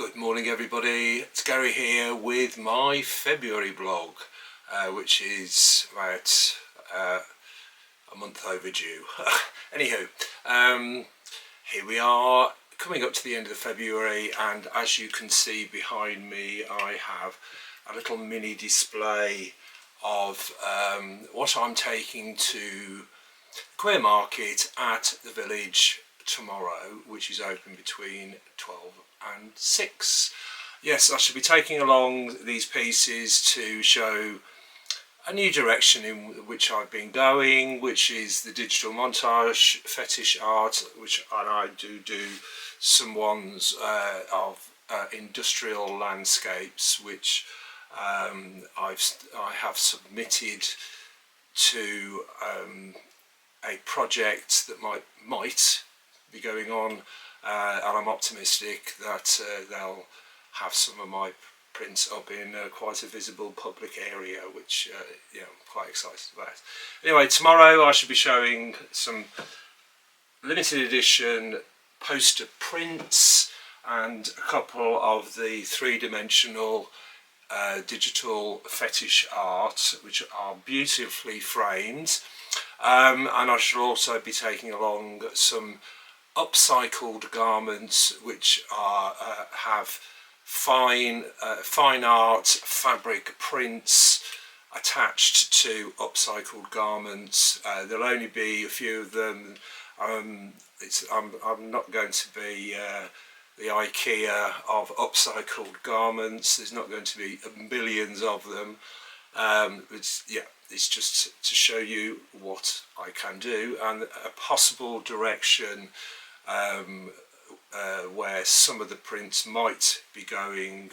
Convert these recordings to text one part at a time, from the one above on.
Good morning everybody, it's Gary here with my February blog, which is about a month overdue. Anywho, here we are coming up to the end of February, and as you can see behind me I have a little mini display of what I'm taking to Queer Market at the village tomorrow, which is open between 12 and 6. Yes, I shall be taking along these pieces to show a new direction in which I've been going, which is the digital montage fetish art, and I do some ones of industrial landscapes, which I have submitted to a project that might be going on, and I'm optimistic that they'll have some of my prints up in quite a visible public area, which I'm quite excited about. Anyway, tomorrow I should be showing some limited edition poster prints and a couple of the three-dimensional digital fetish art, which are beautifully framed, and I shall also be taking along some upcycled garments which are have fine art fabric prints attached to upcycled garments. There'll only be a few of them. I'm not going to be the IKEA of upcycled garments. There's not going to be millions of them. It's just to show you what I can do and a possible direction where some of the prints might be going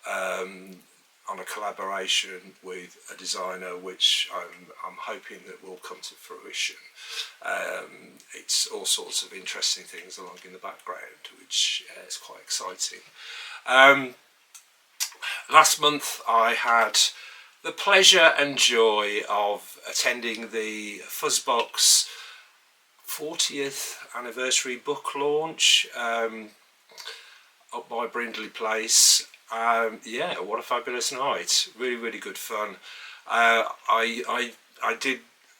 on a collaboration with a designer, which I'm hoping that will come to fruition. It's all sorts of interesting things along in the background, which is quite exciting. Last month I had the pleasure and joy of attending the Fuzzbox 40th anniversary book launch up by Brindley Place. What a fabulous night! Really good fun. I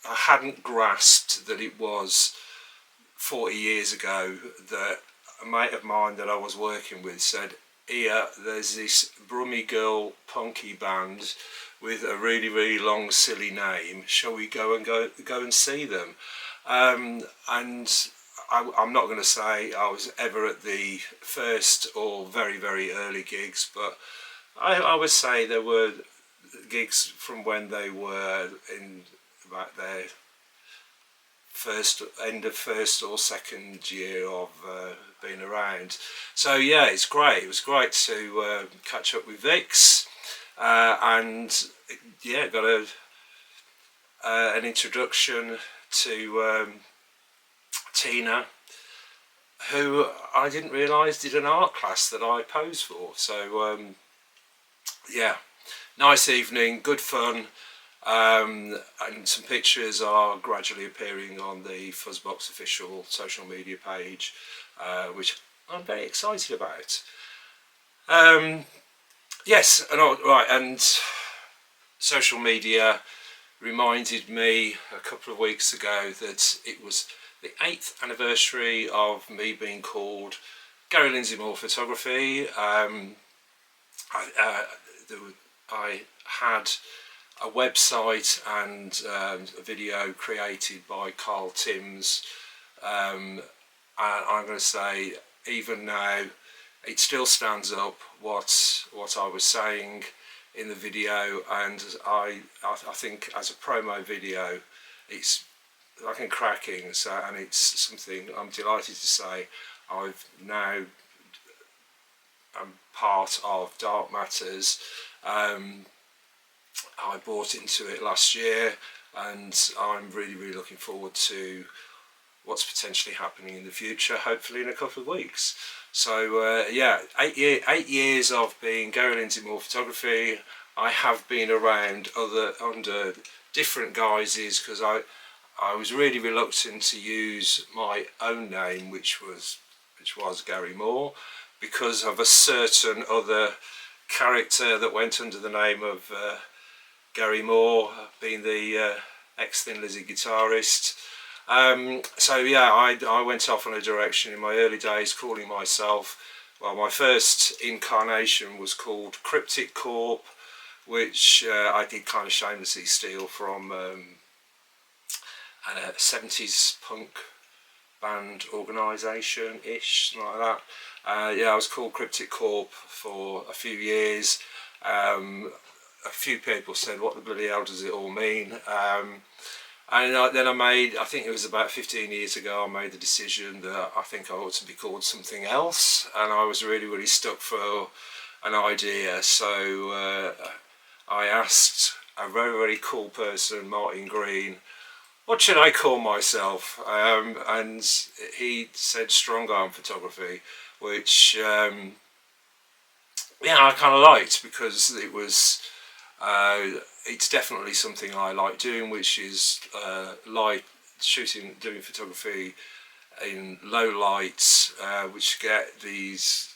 hadn't grasped that it was 40 years ago that a mate of mine that I was working with said, "Here, there's this Brummy Girl punky band with a really long silly name. Shall we go and see them?" And I'm not going to say I was ever at the first or very early gigs, but I would say there were gigs from when they were in about their end of first or second year of being around. So yeah, it's great. It was great to catch up with Vix, and yeah, got an introduction to Tina, who I didn't realise did an art class that I posed for. So yeah, nice evening, good fun, and some pictures are gradually appearing on the Fuzzbox official social media page, which I'm very excited about. Yes, and social media reminded me a couple of weeks ago that it was the 8th anniversary of me being called Gary Lindsay-Moore Photography. I had a website and a video created by Carl Timms, and I'm going to say even now it still stands up what I was saying in the video, and I think as a promo video it's fucking cracking. So, and it's something I'm delighted to say I'm part of Dark Matters. I bought into it last year, and I'm really looking forward to what's potentially happening in the future, hopefully in a couple of weeks. So yeah, 8 years of being Gary Lindsay-Moore Photography. I have been around under different guises, because I was really reluctant to use my own name, which was Gary Moore, because of a certain other character that went under the name of Gary Moore, being the ex-Thin Lizzy guitarist. So yeah, I went off on a direction in my early days calling myself, well, my first incarnation was called Cryptic Corp, which I did kind of shamelessly steal from a 70s punk band organisation-ish, something like that. Yeah, I was called Cryptic Corp for a few years. A few people said, what the bloody hell does it all mean? And then I think it was about 15 years ago, I made the decision that I think I ought to be called something else, and I was really stuck for an idea. So I asked a very cool person, Martin Green, what should I call myself? And he said strong arm photography, which yeah, I kind of liked, because it was it's definitely something I like doing, which is light shooting, doing photography in low lights, which get these,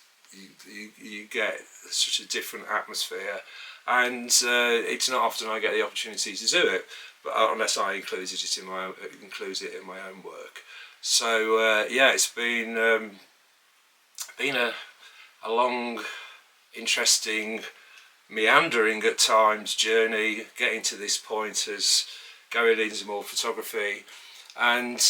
you get such a different atmosphere, and it's not often I get the opportunity to do it, but unless I include it in my own work. So yeah, it's been a long, interesting, meandering at times journey getting to this point as Gary Lindsay-Moore photography. And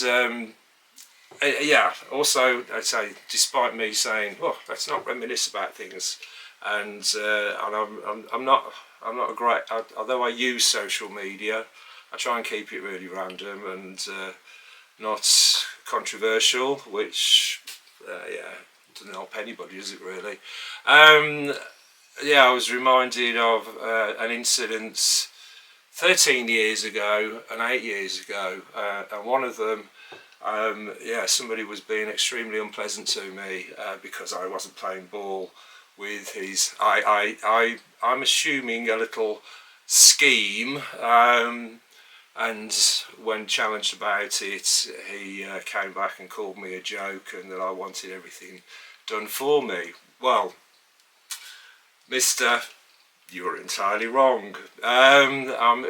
yeah, also I'd say, despite me saying, oh, let's not reminisce about things, and I'm not a great, although I use social media, I try and keep it really random and not controversial, which yeah, doesn't help anybody, does it really? Yeah, I was reminded of an incident 13 years ago and 8 years ago, and one of them, yeah, somebody was being extremely unpleasant to me because I wasn't playing ball with his, I'm assuming, a little scheme, and when challenged about it, he came back and called me a joke and that I wanted everything done for me. Well, Mister, you're entirely wrong. I'm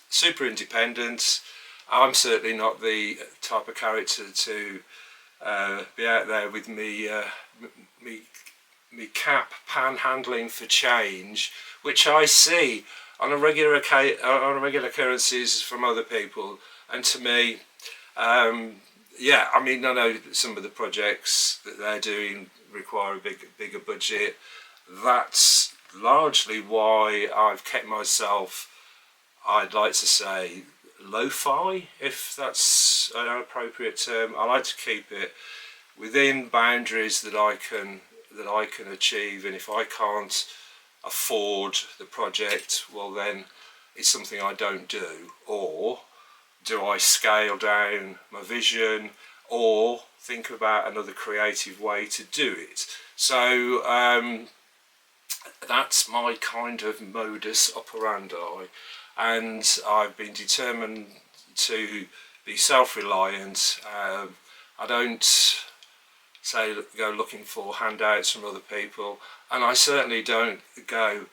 super independent. I'm certainly not the type of character to be out there with me cap panhandling for change, which I see on a regular occurrences from other people. And to me, yeah, I mean, I know some of the projects that they're doing require a bigger budget. That's largely why I've kept myself, I'd like to say, lo-fi, if that's an appropriate term. I like to keep it within boundaries that I can achieve, and if I can't afford the project, well then it's something I don't do. Or do I scale down my vision or think about another creative way to do it? So that's my kind of modus operandi, and I've been determined to be self-reliant. I don't go looking for handouts from other people, and I certainly don't go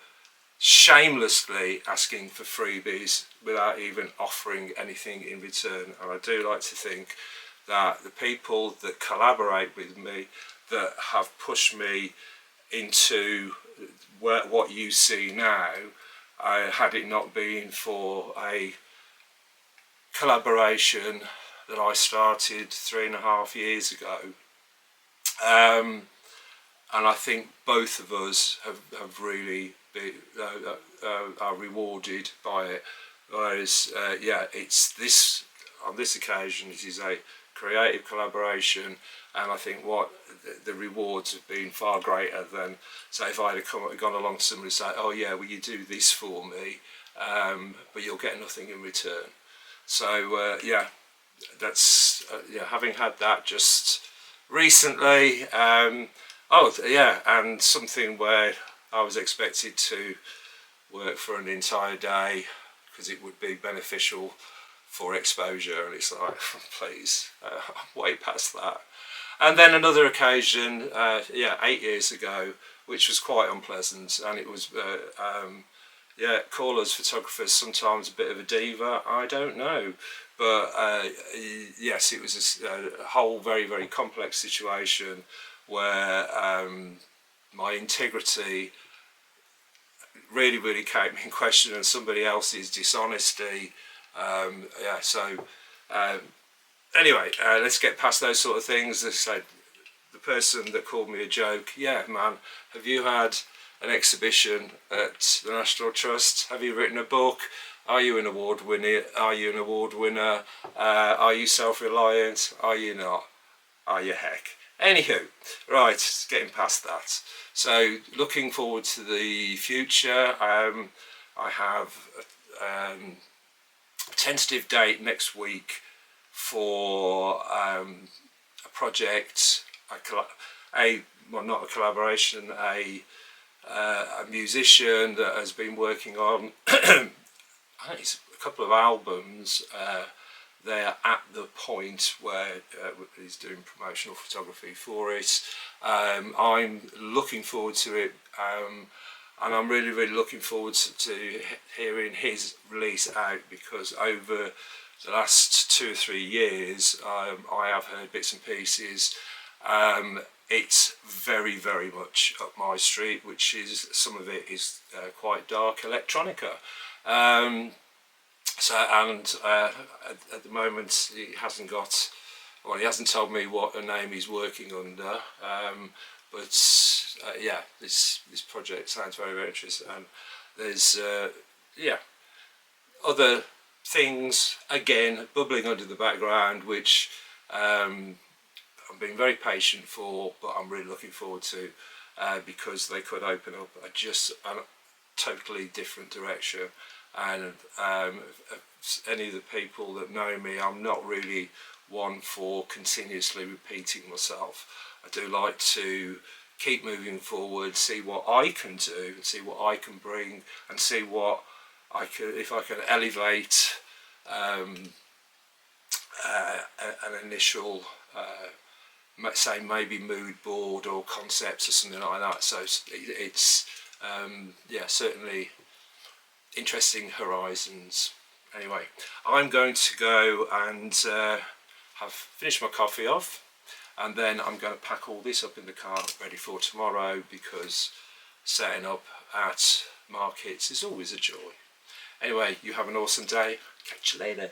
shamelessly asking for freebies without even offering anything in return. And I do like to think that the people that collaborate with me, that have pushed me into what you see now, had it not been for a collaboration that I started 3.5 years ago, and I think both of us have really are rewarded by it. Whereas yeah, it's this, on this occasion it is a creative collaboration, and I think what the rewards have been far greater than, say, if I'd have gone along to somebody and say, oh yeah, will you do this for me, but you'll get nothing in return. So yeah, that's yeah, having had that just recently, oh yeah, and something where I was expected to work for an entire day because it would be beneficial for exposure, and it's like, please, I'm way past that. And then another occasion, yeah, 8 years ago, which was quite unpleasant, and it was, yeah, call us photographers sometimes a bit of a diva, I don't know. But yes, it was a whole very complex situation where my integrity really came in question, and somebody else's dishonesty. Yeah, so anyway, let's get past those sort of things. They said, the person that called me a joke, yeah, man, have you had an exhibition at the National Trust? Have you written a book? Are you an award winner? Are you an award winner? Are you self-reliant? Are you not? Are you heck? Anywho, right, getting past that. So looking forward to the future. I have a tentative date next week for a project, well, not a collaboration, a musician that has been working on I think it's a couple of albums. They're at the point where he's doing promotional photography for it. I'm looking forward to it, and I'm really looking forward to hearing his release out, because over the last 2 or 3 years I have heard bits and pieces. It's very much up my street, which is, some of it is quite dark electronica. At the moment he hasn't got, well, he hasn't told me what a name he's working under, but yeah, this project sounds very interesting, and there's yeah, other things again bubbling under the background, which I'm being very patient for, but I'm really looking forward to, because they could open up a totally different direction. And any of the people that know me, I'm not really one for continuously repeating myself. I do like to keep moving forward, see what I can do, see what I can bring, and see what I can, if I can elevate an initial, say maybe mood board or concepts or something like that. So it's yeah, certainly interesting horizons. Anyway, I'm going to go and have finished my coffee off, and then I'm going to pack all this up in the car ready for tomorrow, because setting up at markets is always a joy. Anyway, you have an awesome day. Catch you later.